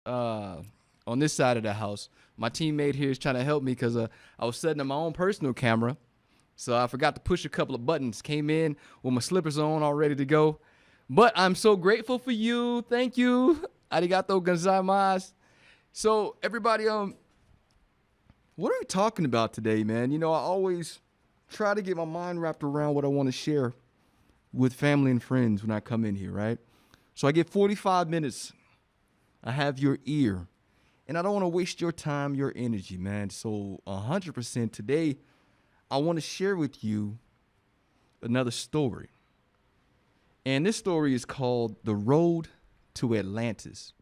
on this side of the house. My teammate here is trying to help me because I was setting up my own personal camera. So I forgot to push a couple of buttons. Came in with my slippers on, all ready to go. But I'm so grateful for you. Thank you. Arigato gozaimasu. So everybody, what are we talking about today, man? You know, I always try to get my mind wrapped around what I want to share with family and friends when I come in here, right? So I get 45 minutes. I have your ear. And I don't want to waste your time, your energy, man. So 100% today, I want to share with you another story. And this story is called The Road to Atlantis.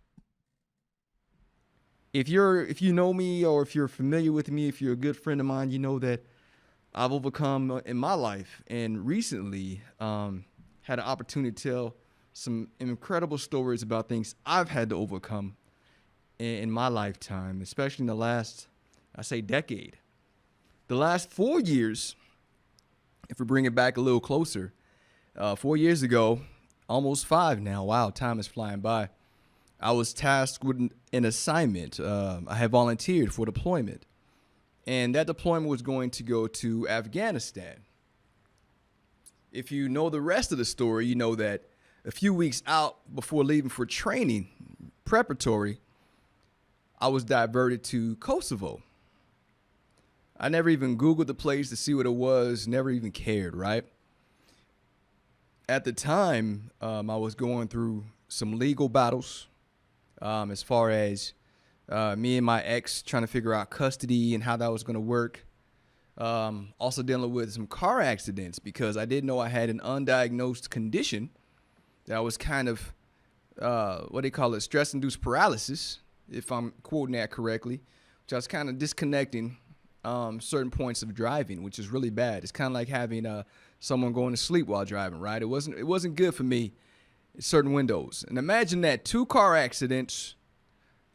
If you know me, or if you're familiar with me, if you're a good friend of mine, you know that I've overcome in my life, and recently had an opportunity to tell some incredible stories about things I've had to overcome in my lifetime, especially in the last, I say, decade. The last 4 years, if we bring it back a little closer, 4 years ago, almost 5 now, wow, time is flying by, I was tasked with an assignment. I had volunteered for deployment, and that deployment was going to go to Afghanistan. If you know the rest of the story, you know that a few weeks out before leaving for training, preparatory, I was diverted to Kosovo. I never even Googled the place to see what it was, never even cared, right? At the time, I was going through some legal battles as far as me and my ex trying to figure out custody and how that was going to work. Also dealing with some car accidents because I didn't know I had an undiagnosed condition that was kind of, what they call it, stress-induced paralysis, if I'm quoting that correctly, which I was kind of disconnecting certain points of driving, which is really bad. It's kind of like having someone going to sleep while driving, right? It wasn't good for me in certain windows. And imagine that, 2 car accidents,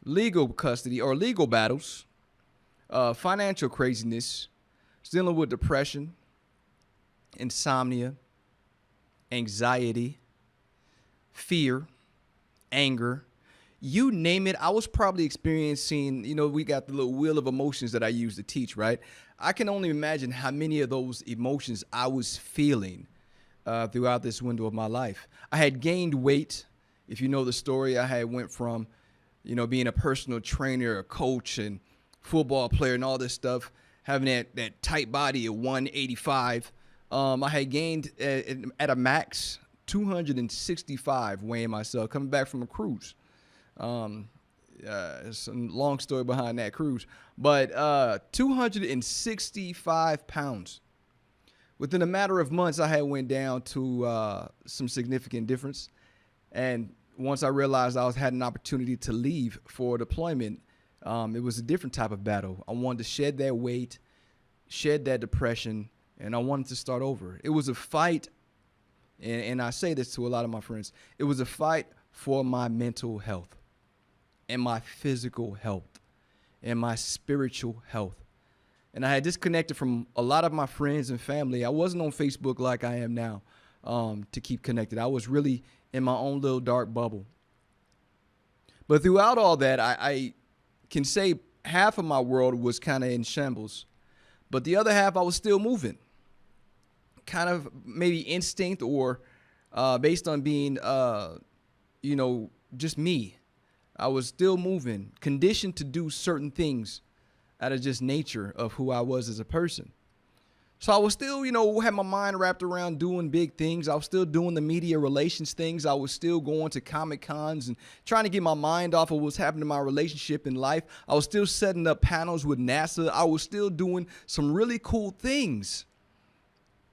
legal custody or legal battles, financial craziness, dealing with depression, insomnia, anxiety, fear, anger, you name it. I was probably experiencing, you know, we got the little wheel of emotions that I use to teach, right? I can only imagine how many of those emotions I was feeling throughout this window of my life. I had gained weight. If you know the story, I had went from, you know, being a personal trainer, a coach, and football player and all this stuff, having that tight body at 185. I had gained at a max 265 weighing myself, coming back from a cruise. It's a long story behind that cruise, but 265 pounds. Within a matter of months, I had went down to some significant difference. And once I realized I had an opportunity to leave for deployment, it was a different type of battle. I wanted to shed that weight, shed that depression, and I wanted to start over. It was a fight, and I say this to a lot of my friends, it was a fight for my mental health and my physical health and my spiritual health. And I had disconnected from a lot of my friends and family. I wasn't on Facebook like I am now to keep connected. I was really in my own little dark bubble. But throughout all that, I can say half of my world was kind of in shambles, but the other half I was still moving. Kind of maybe instinct or based on being, you know, just me. I was still moving, conditioned to do certain things out of just nature of who I was as a person. So I was still, you know, had my mind wrapped around doing big things. I was still doing the media relations things. I was still going to Comic Cons and trying to get my mind off of what's happening in my relationship in life. I was still setting up panels with NASA. I was still doing some really cool things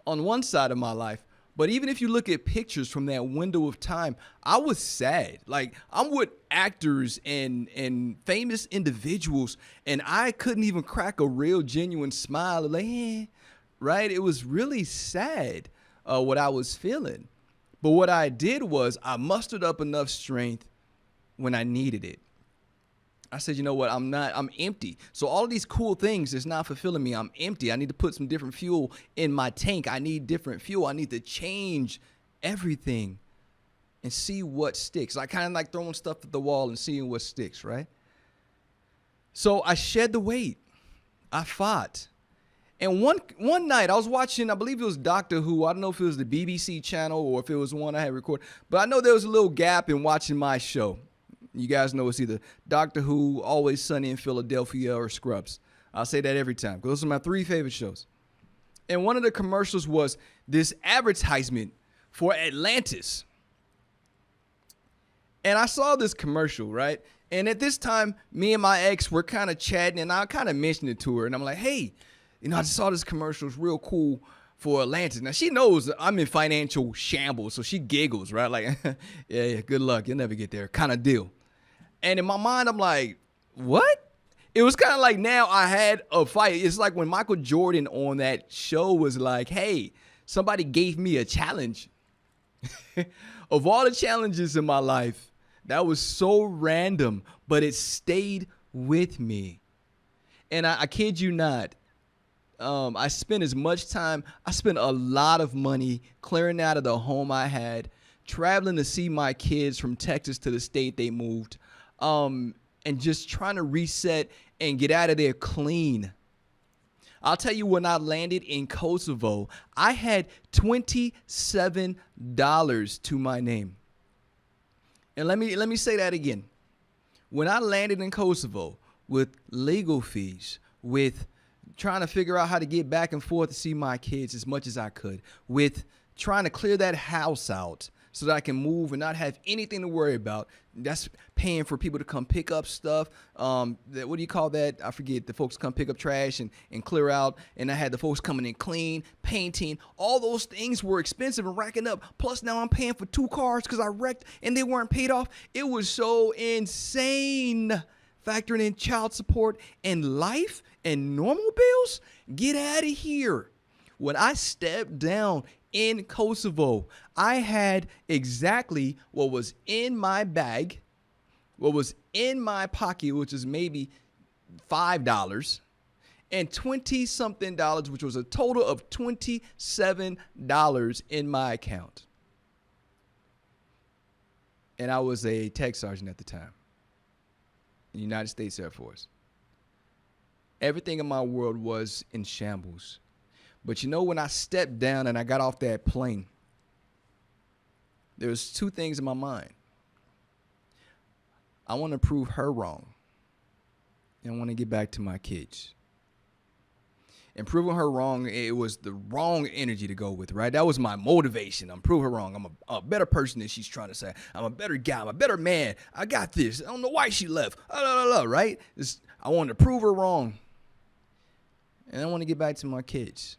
on one side of my life. But even if you look at pictures from that window of time, I was sad. Like, I'm with actors and famous individuals, and I couldn't even crack a real genuine smile. Like, right? It was really sad what I was feeling. But what I did was I mustered up enough strength when I needed it. I said, you know what, I'm empty. So all of these cool things is not fulfilling me. I'm empty. I need to put some different fuel in my tank. I need different fuel. I need to change everything and see what sticks. I kind of like throwing stuff at the wall and seeing what sticks, right? So I shed the weight. I fought. And one night I was watching, I believe it was Doctor Who. I don't know if it was the BBC channel or if it was one I had recorded. But I know there was a little gap in watching my show. You guys know it's either Doctor Who, Always Sunny in Philadelphia, or Scrubs. I'll say that every time. Those are my 3 favorite shows. And one of the commercials was this advertisement for Atlantis. And I saw this commercial, right? And at this time, me and my ex were kind of chatting, and I kind of mentioned it to her. And I'm like, hey, I just saw this commercial. It's real cool for Atlantis. Now, she knows I'm in financial shambles, so she giggles, right? Like, yeah, good luck. You'll never get there kind of deal. And in my mind, I'm like, what? It was kind of like now I had a fight. It's like when Michael Jordan on that show was like, hey, somebody gave me a challenge. Of all the challenges in my life, that was so random, but it stayed with me. And I kid you not, I spent a lot of money clearing out of the home I had, traveling to see my kids from Texas to the state they moved, and just trying to reset and get out of there clean. I'll tell you, when I landed in Kosovo, I had $27 to my name. And let me say that again. When I landed in Kosovo with legal fees, with trying to figure out how to get back and forth to see my kids as much as I could, with trying to clear that house out so that I can move and not have anything to worry about. That's paying for people to come pick up stuff. What do you call that? I forget. The folks come pick up trash and clear out. And I had the folks coming in clean, painting. All those things were expensive and racking up. Plus now I'm paying for 2 cars because I wrecked and they weren't paid off. It was so insane. Factoring in child support and life and normal bills. Get out of here. When I stepped down in Kosovo, I had exactly what was in my bag, what was in my pocket, which is maybe $5, and 20-something dollars, which was a total of $27 in my account. And I was a tech sergeant at the time in the United States Air Force. Everything in my world was in shambles. But when I stepped down and I got off that plane, there was 2 things in my mind. I want to prove her wrong. And I want to get back to my kids. And proving her wrong, it was the wrong energy to go with, right? That was my motivation. I'm proving her wrong. I'm a better person than she's trying to say. I'm a better guy. I'm a better man. I got this. I don't know why she left. Right? I wanted to prove her wrong. And I want to get back to my kids.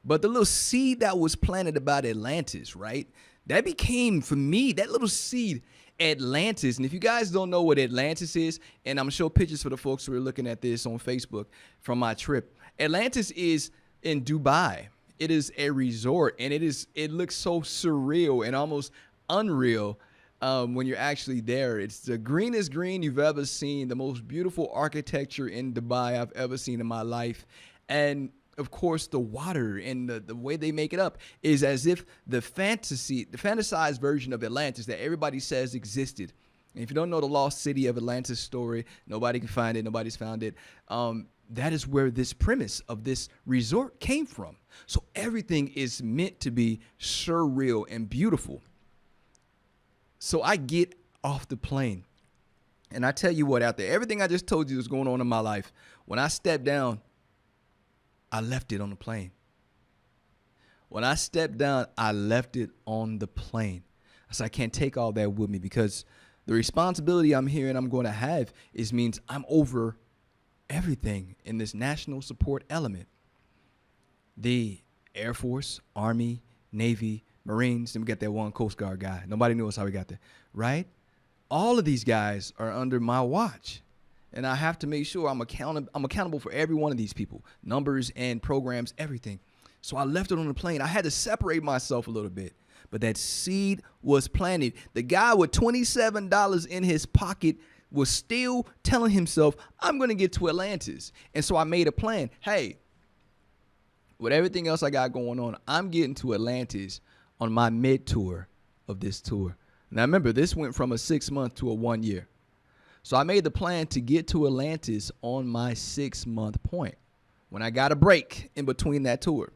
But the little seed that was planted about Atlantis, right? That became, for me, that little seed, Atlantis. And if you guys don't know what Atlantis is, and I'm going to show pictures for the folks who are looking at this on Facebook from my trip. Atlantis is in Dubai. It is a resort, and it looks so surreal and almost unreal when you're actually there. It's the greenest green you've ever seen, the most beautiful architecture in Dubai I've ever seen in my life. And of course, the water and the way they make it up is as if the fantasized version of Atlantis that everybody says existed. And if you don't know the lost city of Atlantis story, nobody can find it. Nobody's found it. That is where this premise of this resort came from. So everything is meant to be surreal and beautiful. So I get off the plane. And I tell you what, out there, everything I just told you was going on in my life. When I stepped down, I left it on the plane. When I stepped down, I left it on the plane. I said, I can't take all that with me because the responsibility I'm here and I'm going to have means I'm over everything in this national support element. The Air Force, Army, Navy, Marines, then we got that one Coast Guard guy. Nobody knows how we got there, right? All of these guys are under my watch. And I have to make sure I'm accountable for every one of these people, numbers and programs, everything. So I left it on the plane. I had to separate myself a little bit, but that seed was planted. The guy with $27 in his pocket was still telling himself, I'm going to get to Atlantis. And so I made a plan. Hey, with everything else I got going on, I'm getting to Atlantis on my mid-tour of this tour. Now remember, this went from a 6-month to a 1 year. So I made the plan to get to Atlantis on my 6-month point when I got a break in between that tour.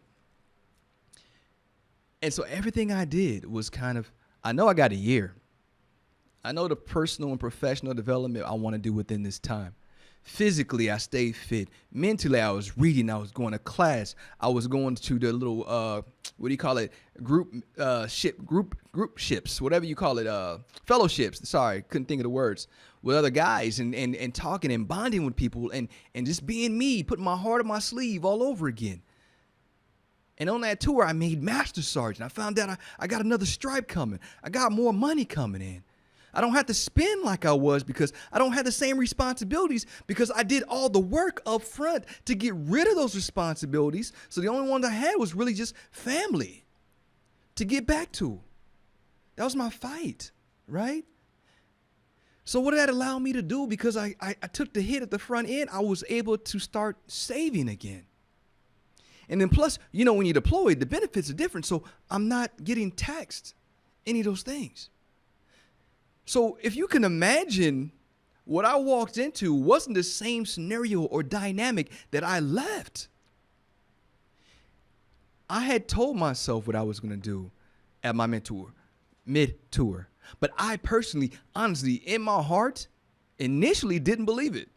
And so everything I did was I know I got a year. I know the personal and professional development I want to do within this time. Physically, I stayed fit. Mentally, I was reading. I was going to class. I was going to the little what do you call it? Group ships, whatever you call it, fellowships. Sorry, couldn't think of the words. With other guys and talking and bonding with people and just being me, putting my heart on my sleeve all over again. And on that tour, I made Master Sergeant. I found out I got another stripe coming. I got more money coming in. I don't have to spend like I was because I don't have the same responsibilities because I did all the work up front to get rid of those responsibilities. So the only one I had was really just family to get back to. That was my fight, right? So what did that allow me to do? Because I took the hit at the front end, I was able to start saving again. And then plus, when you deploy, the benefits are different. So I'm not getting taxed any of those things. So if you can imagine, what I walked into wasn't the same scenario or dynamic that I left. I had told myself what I was going to do at my mid-tour. But I personally, honestly, in my heart, initially didn't believe it.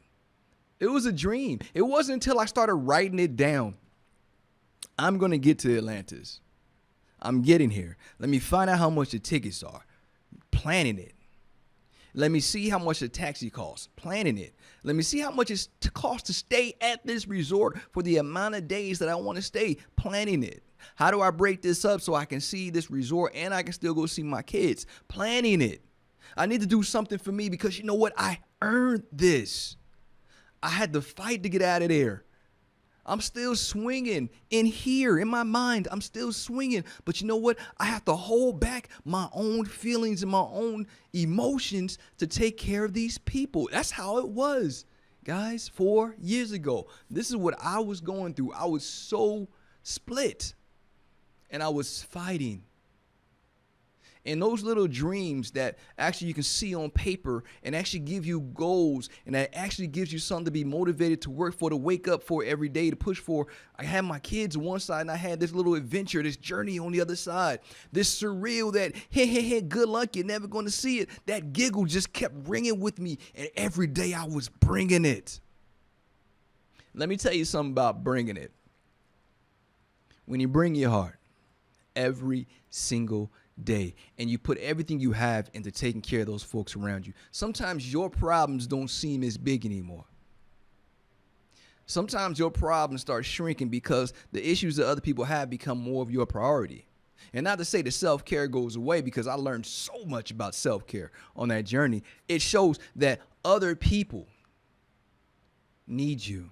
It was a dream. It wasn't until I started writing it down. I'm going to get to Atlantis. I'm getting here. Let me find out how much the tickets are. Planning it. Let me see how much a taxi costs. Planning it. Let me see how much it costs to stay at this resort for the amount of days that I want to stay. Planning it. How do I break this up so I can see this resort and I can still go see my kids? Planning it. I need to do something for me because you know what? I earned this. I had to fight to get out of there. I'm still swinging in here, in my mind. I'm still swinging. But you know what? I have to hold back my own feelings and my own emotions to take care of these people. That's how it was, guys, 4 years ago. This is what I was going through. I was so split, and I was fighting. And those little dreams that actually you can see on paper and actually give you goals and that actually gives you something to be motivated to work for, to wake up for every day, to push for. I had my kids on one side and I had this little adventure, this journey on the other side. This surreal that, hey, good luck, you're never going to see it. That giggle just kept ringing with me, and every day I was bringing it. Let me tell you something about bringing it. When you bring your heart every single day and you put everything you have into taking care of those folks around you, sometimes your problems don't seem as big anymore. Sometimes your problems start shrinking because the issues that other people have become more of your priority. And not to say that self-care goes away, because I learned so much about self-care on that journey. It shows that other people need you.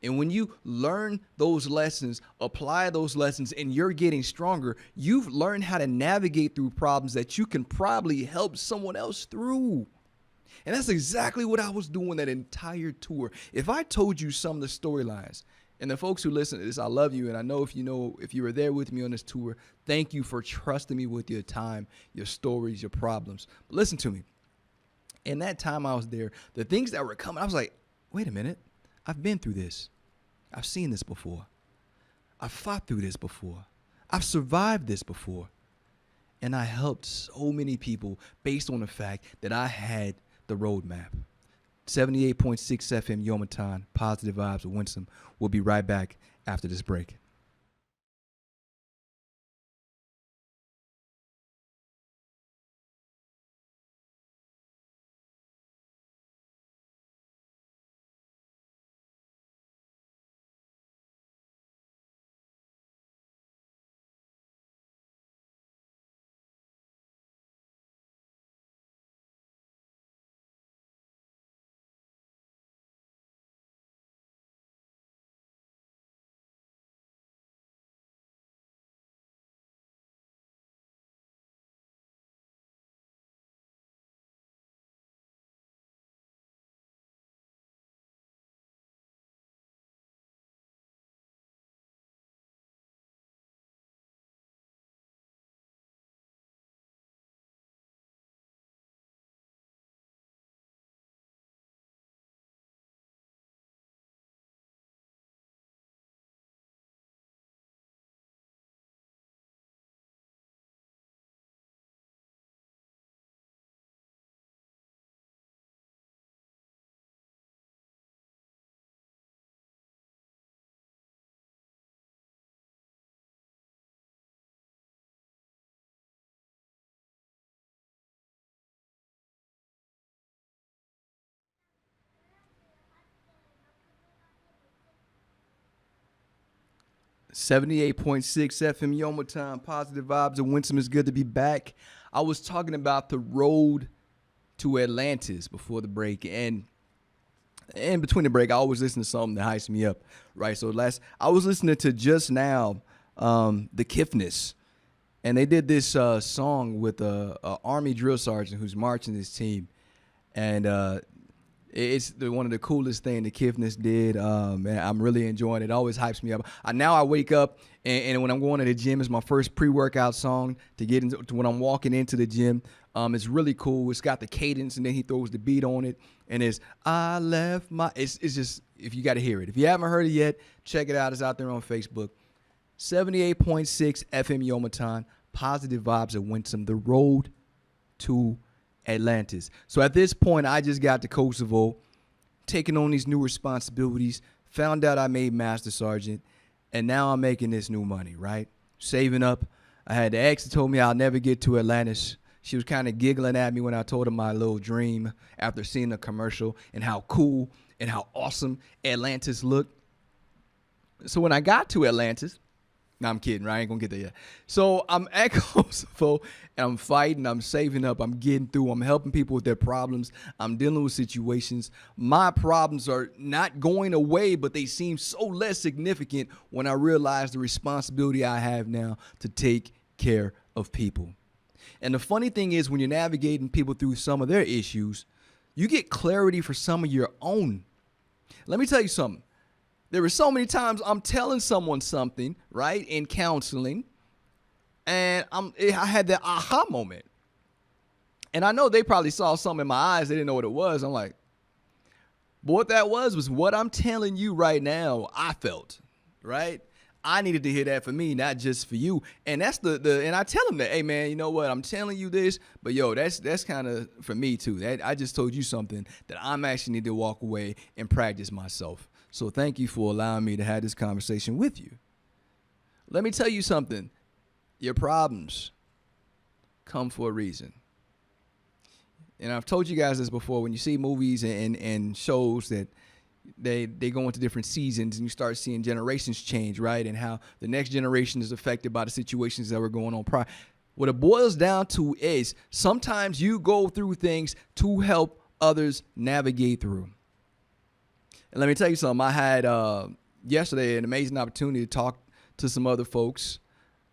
And when you learn those lessons, apply those lessons, and you're getting stronger, you've learned how to navigate through problems that you can probably help someone else through. And that's exactly what I was doing that entire tour. If I told you some of the storylines, and the folks who listen to this, I love you, and I know if you were there with me on this tour, thank you for trusting me with your time, your stories, your problems. But listen to me. In that time I was there, the things that were coming, I was like, wait a minute. I've been through this. I've seen this before. I've fought through this before. I've survived this before. And I helped so many people based on the fact that I had the roadmap. 78.6 FM Yomitan, Positive Vibes with Winsome. We'll be right back after this break. 78.6 FM Yoma Time, positive vibes and Winsome. It's good to be back. I was talking about the road to Atlantis before the break, and between the break, I always listen to something that hypes me up, right? So I was listening to just now, the Kiffness, and they did this song with a Army drill sergeant who's marching his team, and it's one of the coolest things the Kiffness did. And I'm really enjoying it. It always hypes me up. Now I wake up, and when I'm going to the gym, it's my first pre-workout song to get into when I'm walking into the gym. It's really cool. It's got the cadence, and then he throws the beat on it, and it's I left my. It's just, if you got to hear it. If you haven't heard it yet, check it out. It's out there on Facebook. 78.6 FM Yomaton, positive vibes of Winsome. The road to Atlantis. So at this point, I just got to Kosovo, taking on these new responsibilities, found out I made Master Sergeant, and now I'm making this new money, right? Saving up. I had the ex that told me I'll never get to Atlantis. She was kind of giggling at me when I told her my little dream after seeing the commercial and how cool and how awesome Atlantis looked. So when I got to Atlantis, no, I'm kidding, right? I ain't gonna get there yet. So I'm at Kosovo, and I'm fighting, I'm saving up, I'm getting through, I'm helping people with their problems, I'm dealing with situations. My problems are not going away, but they seem so less significant when I realize the responsibility I have now to take care of people. And the funny thing is, when you're navigating people through some of their issues, you get clarity for some of your own. Let me tell you something. There were so many times I'm telling someone something, right, in counseling, and I had that aha moment. And I know they probably saw something in my eyes. They didn't know what it was. I'm like, but what that was what I'm telling you right now, I felt, right? I needed to hear that for me, not just for you. And that's and I tell them that, hey, man, you know what? I'm telling you this, but yo, that's kind of for me too. I just told you something that I'm actually need to walk away and practice myself. So thank you for allowing me to have this conversation with you. Let me tell you something. Your problems come for a reason. And I've told you guys this before. When you see movies and shows that they go into different seasons and you start seeing generations change, right? And how the next generation is affected by the situations that were going on prior. What it boils down to is sometimes you go through things to help others navigate through. And let me tell you something. I had yesterday an amazing opportunity to talk to some other folks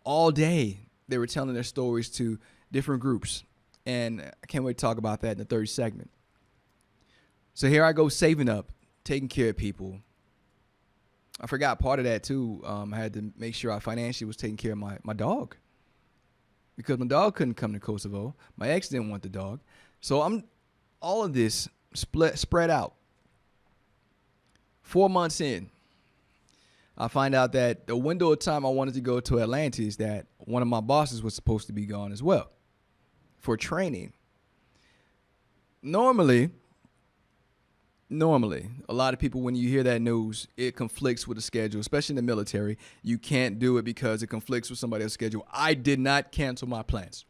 all day. They were telling their stories to different groups. And I can't wait to talk about that in the third segment. So here I go, saving up, taking care of people. I forgot part of that too. I had to make sure I financially was taking care of my dog. Because my dog couldn't come to Kosovo. My ex didn't want the dog. So I'm all of this spread out. 4 months in, I find out that the window of time I wanted to go to Atlantis, that one of my bosses was supposed to be gone as well for training. Normally, a lot of people, when you hear that news, it conflicts with the schedule, especially in the military. You can't do it because it conflicts with somebody else's schedule. I did not cancel my plans.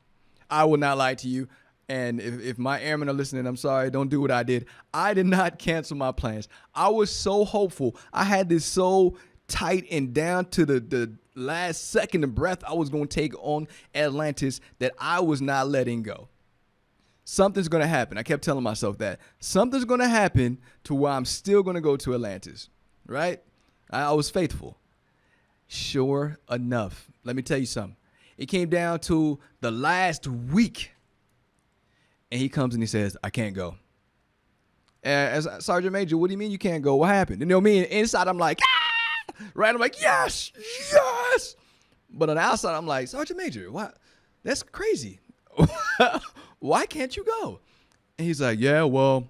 I will not lie to you. And if my airmen are listening, I'm sorry, don't do what I did. I did not cancel my plans. I was so hopeful. I had this so tight and down to the last second of breath I was going to take on Atlantis that I was not letting go. Something's going to happen. I kept telling myself that. Something's going to happen to where I'm still going to go to Atlantis, right? I was faithful. Sure enough, let me tell you something. It came down to the last week. And he comes and he says, I can't go. As Sergeant Major, what do you mean you can't go? What happened? You know me, inside I'm like, ah! Right? I'm like, yes. But on the outside, I'm like, Sergeant Major, what? That's crazy. Why can't you go? And he's like, yeah, well,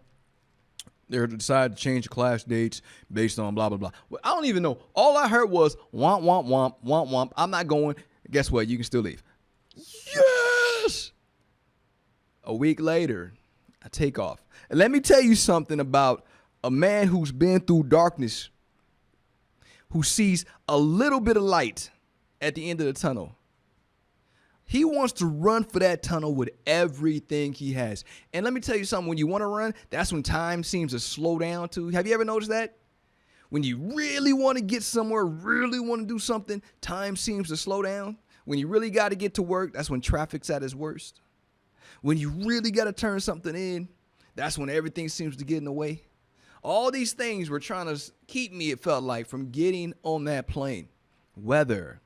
they decided to change the class dates based on blah, blah, blah. Well, I don't even know. All I heard was, womp, womp, womp, womp, womp. I'm not going. Guess what? You can still leave. Yes! A week later, I take off. And let me tell you something about a man who's been through darkness, who sees a little bit of light at the end of the tunnel. He wants to run for that tunnel with everything he has. And let me tell you something, when you want to run, that's when time seems to slow down too. Have you ever noticed that? When you really want to get somewhere, really want to do something, time seems to slow down. When you really got to get to work, that's when traffic's at its worst. When you really got to turn something in, that's when everything seems to get in the way. All these things were trying to keep me, it felt like, from getting on that plane. Weather,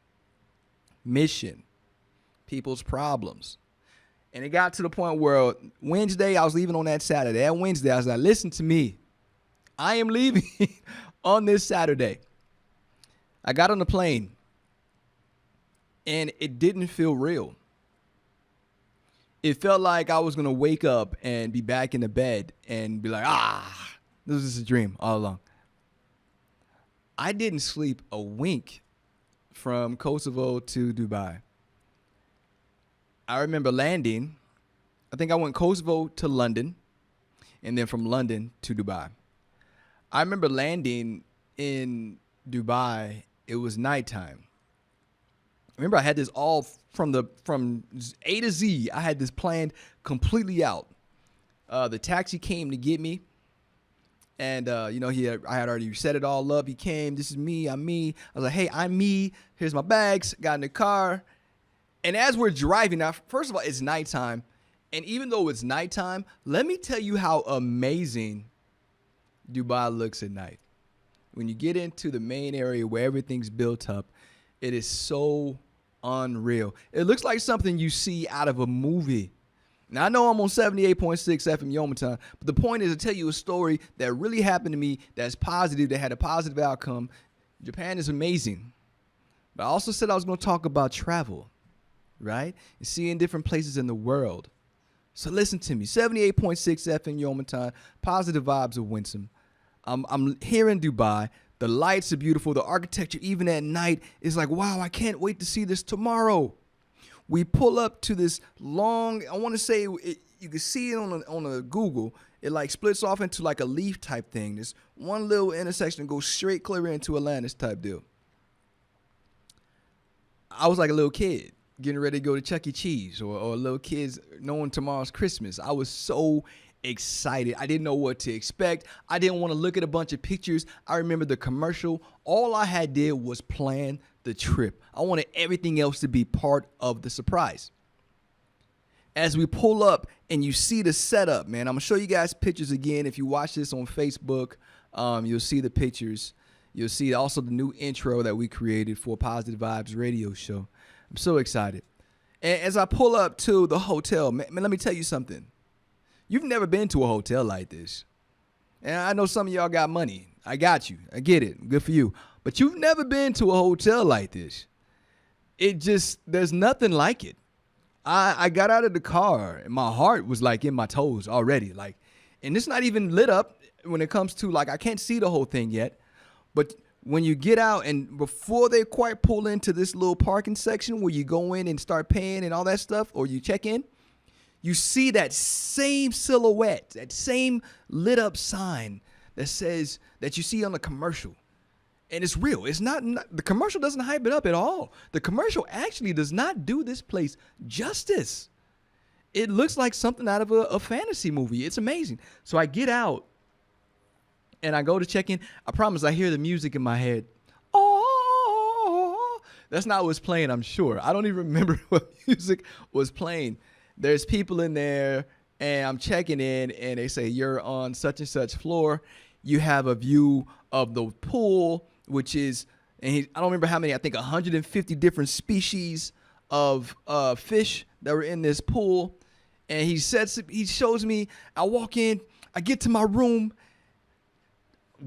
mission, people's problems. And it got to the point where Wednesday, I was leaving on that Saturday. That Wednesday, I was like, listen to me. I am leaving on this Saturday. I got on the plane, and it didn't feel real. It felt like I was going to wake up and be back in the bed and be like, this was just a dream all along. I didn't sleep a wink from Kosovo to Dubai. I remember landing. I think I went Kosovo to London, and then from London to Dubai. I remember landing in Dubai. It was nighttime. Remember, I had this all from A to Z. I had this planned completely out. The taxi came to get me, and I had already set it all up. He came. This is me. I'm me. I was like, hey, I'm me. Here's my bags. Got in the car, and as we're driving now, first of all, it's nighttime, and even though it's nighttime, let me tell you how amazing Dubai looks at night. When you get into the main area where everything's built up, it is so unreal. It looks like something you see out of a movie. Now, I know I'm on 78.6 FM Yomitan, but the point is to tell you a story that really happened to me that's positive, that had a positive outcome. Japan is amazing. But I also said I was going to talk about travel, right? And seeing different places in the world. So listen to me. 78.6 FM Yomitan, positive vibes of Winsome. I'm here in Dubai. The lights are beautiful. The architecture, even at night, is like, wow, I can't wait to see this tomorrow. We pull up to this long, I want to say, you can see it on a Google. It like splits off into like a leaf type thing. This one little intersection goes straight clear into Atlantis type deal. I was like a little kid getting ready to go to Chuck E. Cheese or little kids knowing tomorrow's Christmas. I was so excited. I didn't know what to expect. I didn't want to look at a bunch of pictures. I remember the commercial. All I had did was plan the trip. I wanted everything else to be part of the surprise. As we pull up and you see the setup, man, I'm going to show you guys pictures again. If you watch this on Facebook, you'll see the pictures. You'll see also the new intro that we created for Positive Vibes radio show. I'm so excited. And as I pull up to the hotel, man, let me tell you something. You've never been to a hotel like this. And I know some of y'all got money. I got you. I get it. Good for you. But you've never been to a hotel like this. There's nothing like it. I got out of the car and my heart was like in my toes already. Like, and it's not even lit up when it comes to like, I can't see the whole thing yet. But when you get out and before they quite pull into this little parking section where you go in and start paying and all that stuff, or you check in, you see that same silhouette, that same lit up sign that says that you see on the commercial. And it's real. It's not the commercial doesn't hype it up at all. The commercial actually does not do this place justice. It looks like something out of a fantasy movie. It's amazing. So I get out and I go to check in. I promise I hear the music in my head. Oh, that's not what's playing, I'm sure. I don't even remember what music was playing. There's people in there and I'm checking in and they say, you're on such and such floor. You have a view of the pool, which is, I don't remember how many, I think 150 different species of fish that were in this pool. And he shows me, I walk in, I get to my room.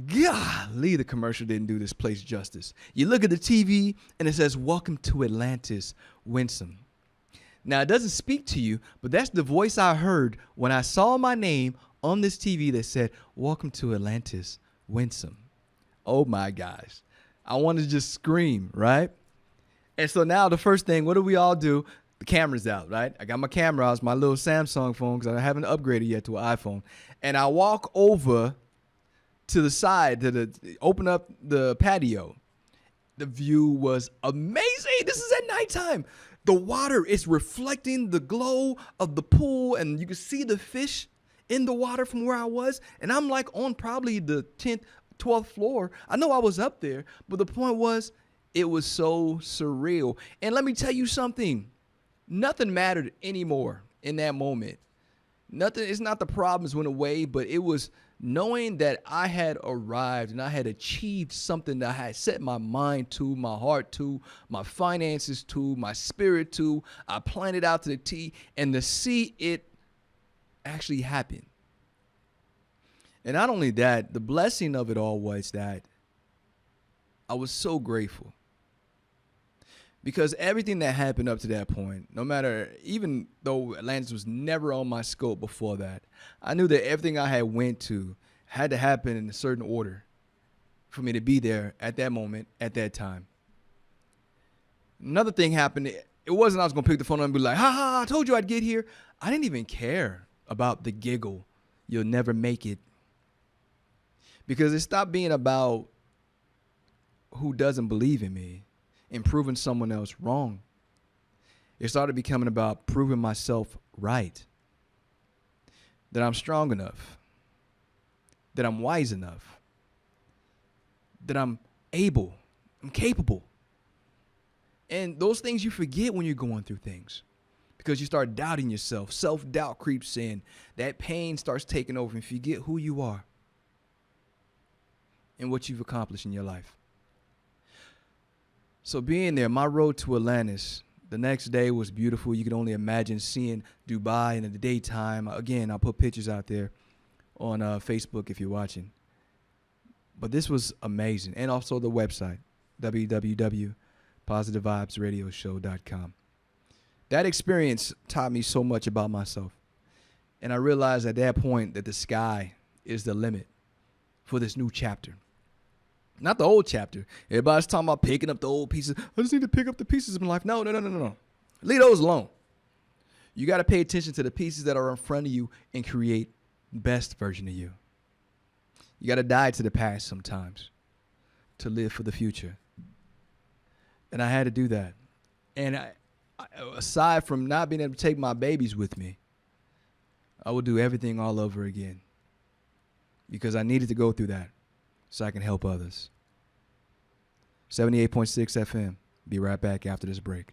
Golly, the commercial didn't do this place justice. You look at the TV and it says, welcome to Atlantis, Winsome. Now, it doesn't speak to you, but that's the voice I heard when I saw my name on this TV that said, welcome to Atlantis, Winsome. Oh, my gosh. I wanted to just scream, right? And so now the first thing, what do we all do? The camera's out, right? I got my camera out. It's my little Samsung phone because I haven't upgraded yet to an iPhone. And I walk over to the side, open up the patio. The view was amazing. This is at nighttime. The water is reflecting the glow of the pool, and you can see the fish in the water from where I was. And I'm like on probably the 10th, 12th floor. I know I was up there, but the point was, it was so surreal. And let me tell you something. Nothing mattered anymore in that moment. Nothing, it's not the problems went away, but it was knowing that I had arrived and I had achieved something that I had set my mind to, my heart to, my finances to, my spirit to. I planned it out to the T, and to see it actually happen. And not only that, the blessing of it all was that I was so grateful. Because everything that happened up to that point, no matter, even though Atlantis was never on my scope before that, I knew that everything I had went to had to happen in a certain order for me to be there at that moment, at that time. Another thing happened. It wasn't I was going to pick the phone up and be like, ha ha, I told you I'd get here. I didn't even care about the giggle. You'll never make it. Because it stopped being about who doesn't believe in me and proving someone else wrong. It started becoming about proving myself right. That I'm strong enough. That I'm wise enough. That I'm able. I'm capable. And those things you forget when you're going through things. Because you start doubting yourself. Self-doubt creeps in. That pain starts taking over and you forget who you are and what you've accomplished in your life. So being there, my road to Atlantis, the next day was beautiful. You could only imagine seeing Dubai in the daytime. Again, I'll put pictures out there on Facebook if you're watching. But this was amazing. And also the website, www.positivevibesradioshow.com. That experience taught me so much about myself. And I realized at that point that the sky is the limit for this new chapter. Not the old chapter. Everybody's talking about picking up the old pieces. I just need to pick up the pieces of my life. No. Leave those alone. You got to pay attention to the pieces that are in front of you and create the best version of you. You got to die to the past sometimes to live for the future. And I had to do that. And aside from not being able to take my babies with me, I will do everything all over again because I needed to go through that so I can help others. 78.6 FM. Be right back after this break.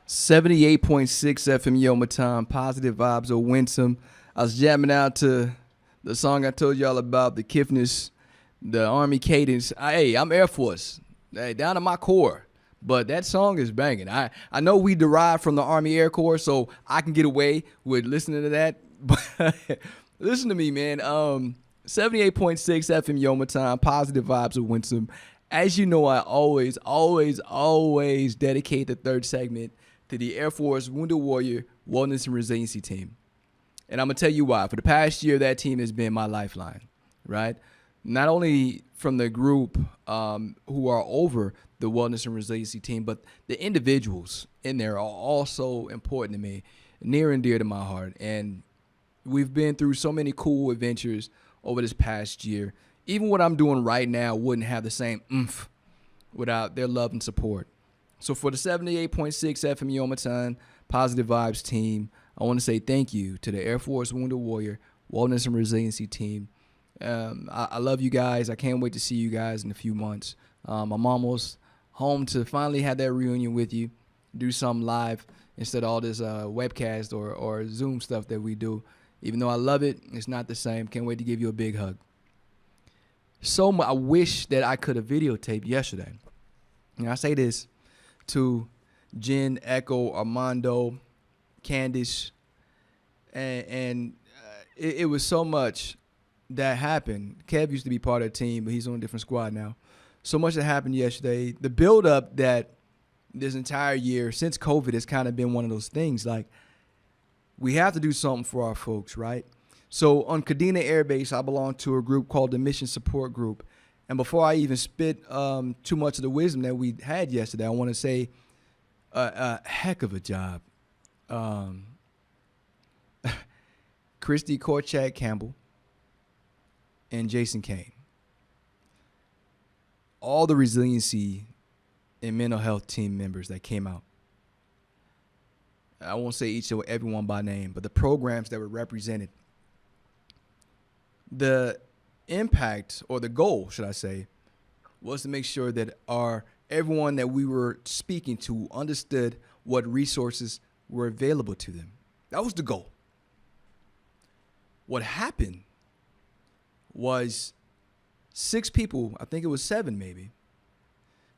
.6 FM Yoma Time, Positive Vibes of Winsome. I was jamming out to the song I told y'all about, the Kiffness, the Army Cadence. I'm Air Force, down to my core. But that song is banging. I know we derived from the Army Air Corps, so I can get away with listening to that. But listen to me, man. 78.6 FM Yoma Time, Positive Vibes of Winsome. As you know, I always dedicate the third segment to the Air Force Wounded Warrior Wellness and Resiliency Team. And I'm going to tell you why. For the past year, that team has been my lifeline, right? Not only from the group who are over the Wellness and Resiliency Team, but the individuals in there are also important to me, near and dear to my heart. And we've been through so many cool adventures over this past year. Even what I'm doing right now wouldn't have the same oomph without their love and support. So for the 78.6 FM Yomitan Positive Vibes team, I want to say thank you to the Air Force Wounded Warrior Wellness and Resiliency team. I love you guys. I can't wait to see you guys in a few months. I'm almost home to finally have that reunion with you, do something live instead of all this webcast or Zoom stuff that we do. Even though I love it, it's not the same. Can't wait to give you a big hug. So I wish that I could have videotaped yesterday. And I say this to Jen, Echo, Armando, Candice, and it was so much that happened. Kev used to be part of the team, but he's on a different squad now. So much that happened yesterday. The build-up that this entire year since COVID has kind of been one of those things. Like, we have to do something for our folks, right? So on Kadena Air Base, I belong to a group called the Mission Support Group. And before I even spit too much of the wisdom that we had yesterday, I want to say a heck of a job. Christy Korchak Campbell and Jason Kane. All the resiliency and mental health team members that came out. I won't say each and everyone by name, but the programs that were represented. The impact, or the goal, should I say, was to make sure that everyone that we were speaking to understood what resources were available to them. That was the goal. What happened was 6 people, I think it was 7 maybe,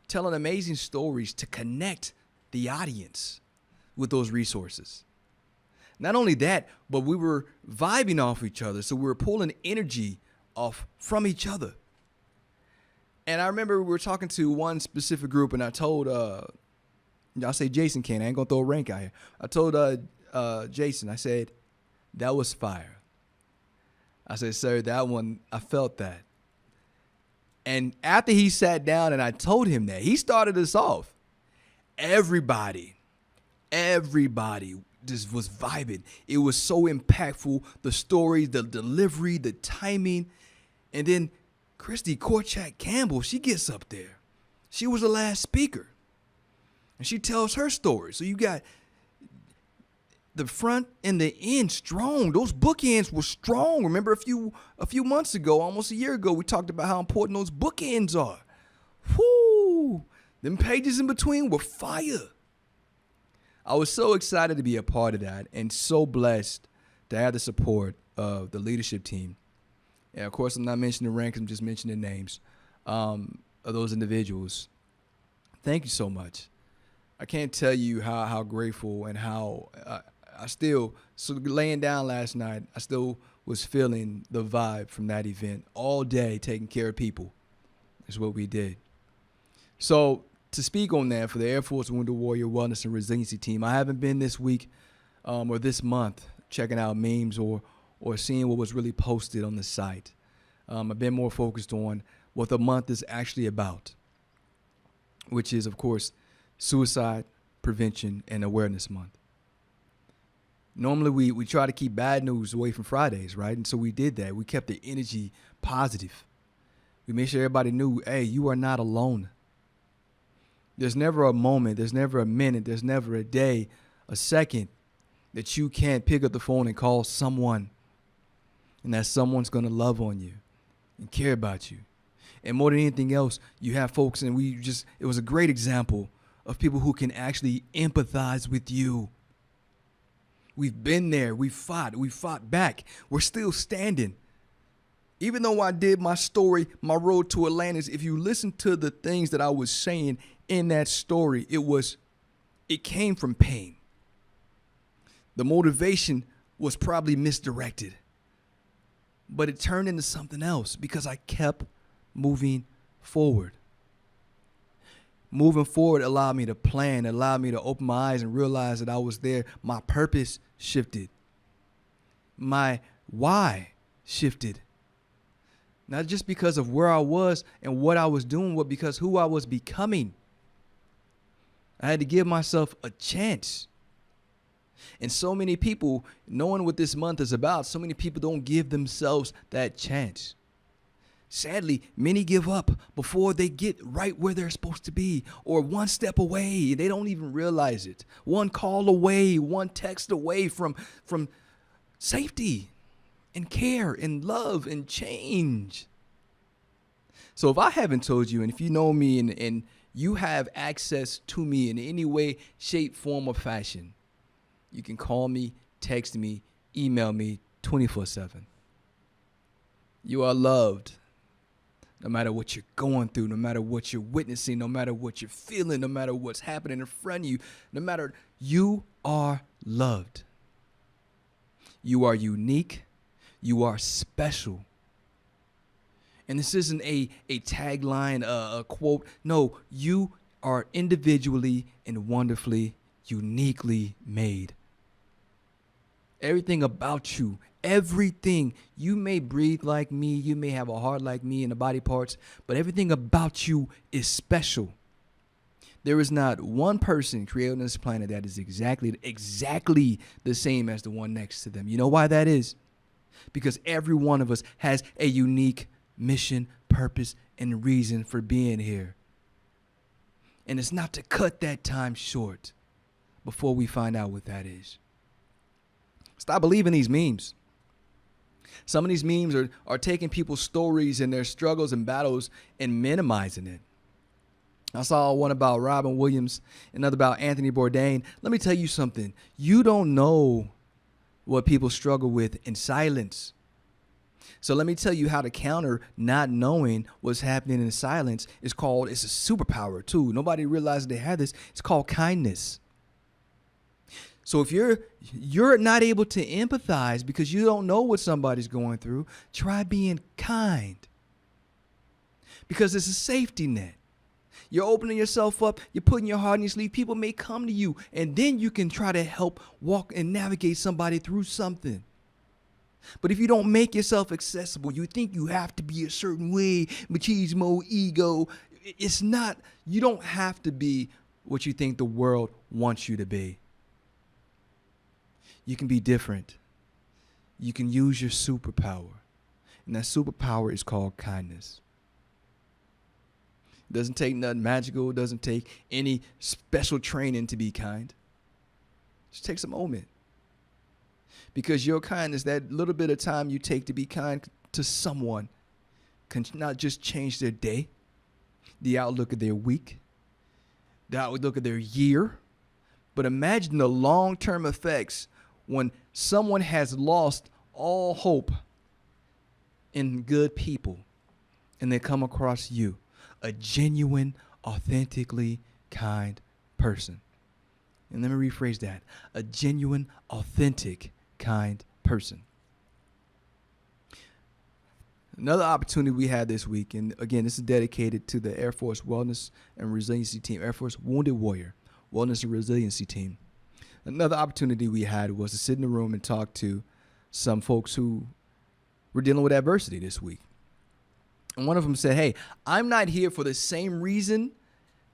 telling amazing stories to connect the audience with those resources. Not only that, but we were vibing off each other, so we were pulling energy off from each other. And I remember we were talking to one specific group, and I told, I'll say Jason Kane, I ain't gonna throw a rank out here. I told Jason, I said, that was fire. I said, sir, that one, I felt that. And after he sat down and I told him that, he started us off. Everybody just was vibing. It was so impactful. The stories, the delivery, the timing. And then Christy Korchak Campbell, she gets up there. She was the last speaker. And she tells her story. So you got the front and the end strong. Those bookends were strong. Remember a few months ago, almost a year ago, we talked about how important those bookends are. Whoo! Them pages in between were fire. I was so excited to be a part of that and so blessed to have the support of the leadership team. And of course, I'm not mentioning ranks, I'm just mentioning names of those individuals. Thank you so much. I can't tell you how grateful and how so laying down last night, I still was feeling the vibe from that event all day, taking care of people. That's what we did. So to speak on that for the Air Force Wounded Warrior Wellness and Resiliency team, I haven't been this week or this month checking out memes or seeing what was really posted on the site. I've been more focused on what the month is actually about, which is, of course, Suicide Prevention and Awareness Month. Normally, we try to keep bad news away from Fridays, right? And so we did that. We kept the energy positive. We made sure everybody knew, hey, you are not alone. There's never a moment, there's never a minute, there's never a day, a second that you can't pick up the phone and call someone, and that someone's going to love on you and care about you. And more than anything else, you have folks, and it was a great example of people who can actually empathize with you. We've been there. We fought back. We're still standing. Even though I did my story, my road to Atlantis, if you listen to the things that I was saying in that story, it came from pain. The motivation was probably misdirected, but it turned into something else because I kept moving forward. Moving forward allowed me to plan, allowed me to open my eyes and realize that I was there. My purpose shifted. My why shifted. Not just because of where I was and what I was doing, but because who I was becoming. I had to give myself a chance. And so many people, knowing what this month is about, so many people don't give themselves that chance. Sadly, many give up before they get right where they're supposed to be, or one step away. They don't even realize it. One call away, one text away from safety and care and love and change. So if I haven't told you, and if you know me and you have access to me in any way, shape, form, or fashion, you can call me, text me, email me 24/7. You are loved. No matter what you're going through, no matter what you're witnessing, no matter what you're feeling, no matter what's happening in front of you, no matter, you are loved. You are unique. You are special. And this isn't a tagline, a quote. No, you are individually and wonderfully, uniquely made. Everything about you, everything, you may breathe like me, you may have a heart like me and the body parts, but everything about you is special. There is not one person created on this planet that is exactly the same as the one next to them. You know why that is? Because every one of us has a unique mission, purpose, and reason for being here. And it's not to cut that time short before we find out what that is. Stop believing these memes. Some of these memes are taking people's stories and their struggles and battles and minimizing it. I saw one about Robin Williams, another about Anthony Bourdain. Let me tell you something. You don't know what people struggle with in silence. So let me tell you how to counter not knowing what's happening in silence. It's a superpower too. Nobody realizes they have this. It's called kindness. So if you're not able to empathize because you don't know what somebody's going through, try being kind. Because it's a safety net. You're opening yourself up. You're putting your heart in your sleeve. People may come to you, and then you can try to help walk and navigate somebody through something. But if you don't make yourself accessible, you think you have to be a certain way, machismo, ego. It's not. You don't have to be what you think the world wants you to be. You can be different. You can use your superpower. And that superpower is called kindness. It doesn't take nothing magical. It doesn't take any special training to be kind. It just takes a moment. Because your kindness, that little bit of time you take to be kind to someone, can not just change their day, the outlook of their week, the outlook of their year, but imagine the long-term effects when someone has lost all hope in good people and they come across you, a genuine, authentically kind person. And let me rephrase that, a genuine, authentic, kind person. Another opportunity we had this week, and again, this is dedicated to the Air Force Wellness and Resiliency Team, Air Force Wounded Warrior Wellness and Resiliency Team. Another opportunity we had was to sit in the room and talk to some folks who were dealing with adversity this week. And one of them said, hey, I'm not here for the same reason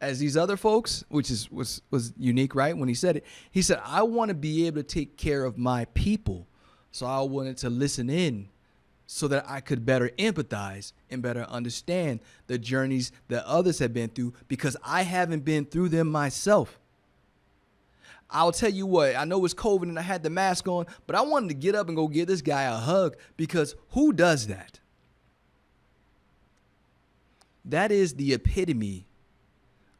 as these other folks, which was unique, right? When he said it, he said, I want to be able to take care of my people. So I wanted to listen in so that I could better empathize and better understand the journeys that others have been through because I haven't been through them myself. I'll tell you what, I know it's COVID and I had the mask on, but I wanted to get up and go give this guy a hug because who does that? That is the epitome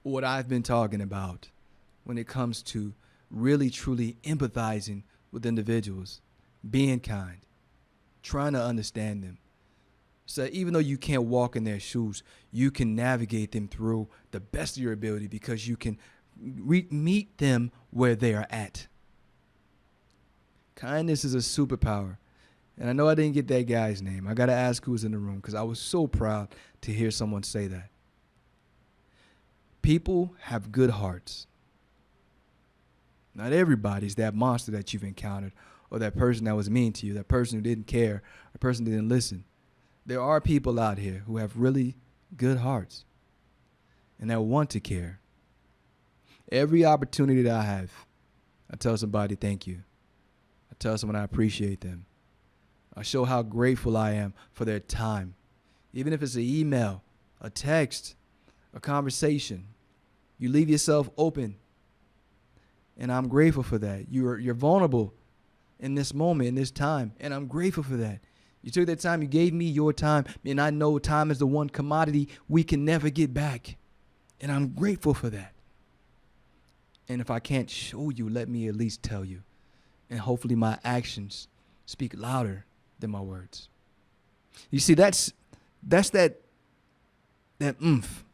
of what I've been talking about when it comes to really, truly empathizing with individuals, being kind, trying to understand them. So even though you can't walk in their shoes, you can navigate them through the best of your ability because you can meet them where they are at. Kindness is a superpower. And I know I didn't get that guy's name. I got to ask who was in the room because I was so proud to hear someone say that. People have good hearts. Not everybody's that monster that you've encountered or that person that was mean to you, that person who didn't care, a person who didn't listen. There are people out here who have really good hearts and that want to care. Every opportunity that I have, I tell somebody thank you. I tell someone I appreciate them. I show how grateful I am for their time. Even if it's an email, a text, a conversation, you leave yourself open. And I'm grateful for that. You're vulnerable in this moment, in this time, and I'm grateful for that. You took that time, you gave me your time, and I know time is the one commodity we can never get back. And I'm grateful for that. And if I can't show you, let me at least tell you. And hopefully my actions speak louder than my words. You see, that's that oomph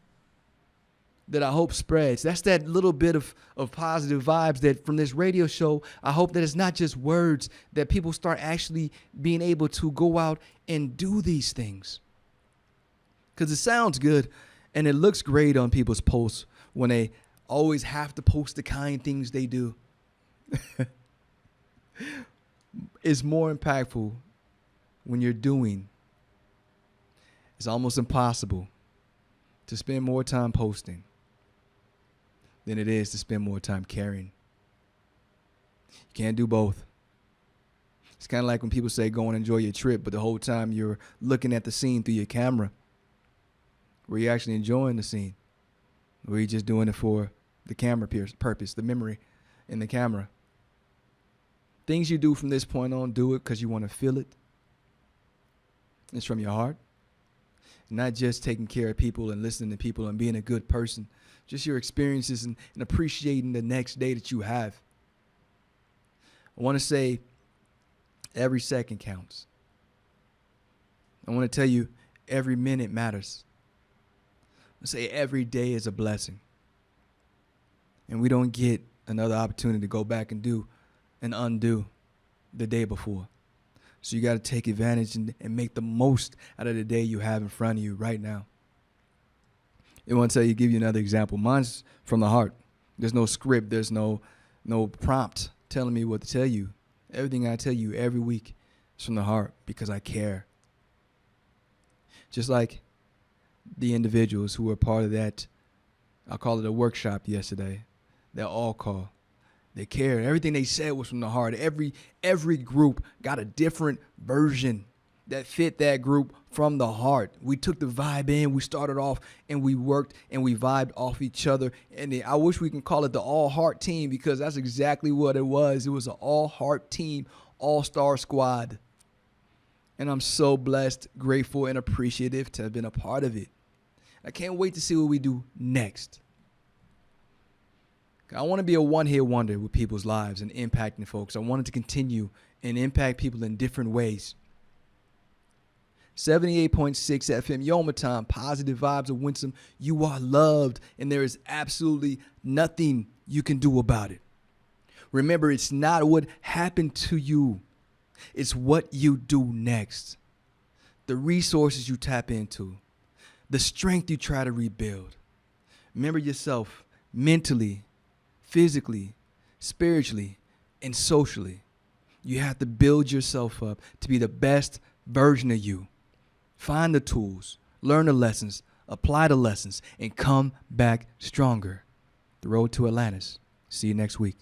that I hope spreads. That's that little bit of positive vibes that from this radio show, I hope that it's not just words, that people start actually being able to go out and do these things. Because it sounds good and it looks great on people's posts when they always have to post the kind things they do. It's more impactful when you're doing. It's almost impossible to spend more time posting than it is to spend more time caring. You can't do both. It's kind of like when people say go and enjoy your trip, but the whole time you're looking at the scene through your camera. Were you actually enjoying the scene? Or are you just doing it for the camera purpose, the memory in the camera? Things you do from this point on, do it because you want to feel it. It's from your heart. Not just taking care of people and listening to people and being a good person. Just your experiences and appreciating the next day that you have. I want to say every second counts. I want to tell you every minute matters. I say every day is a blessing. And we don't get another opportunity to go back and do and undo the day before. So you got to take advantage and make the most out of the day you have in front of you right now. I want to give you another example. Mine's from the heart. There's no script. There's no prompt telling me what to tell you. Everything I tell you every week is from the heart because I care. Just like the individuals who were part of that, I'll call it a workshop yesterday, that all call. They cared. Everything they said was from the heart. Every group got a different version that fit that group from the heart. We took the vibe in. We started off and we worked and we vibed off each other. And I wish we can call it the all-heart team because that's exactly what it was. It was an all-heart team, all-star squad. And I'm so blessed, grateful, and appreciative to have been a part of it. I can't wait to see what we do next. I want to be a one-hit wonder with people's lives and impacting folks. I wanted to continue and impact people in different ways. 78.6 FM, Yoma Time, positive vibes of Winsome. You are loved, and there is absolutely nothing you can do about it. Remember, it's not what happened to you. It's what you do next. The resources you tap into. The strength you try to rebuild. Remember yourself mentally, physically, spiritually, and socially. You have to build yourself up to be the best version of you. Find the tools, learn the lessons, apply the lessons, and come back stronger. The road to Atlantis. See you next week.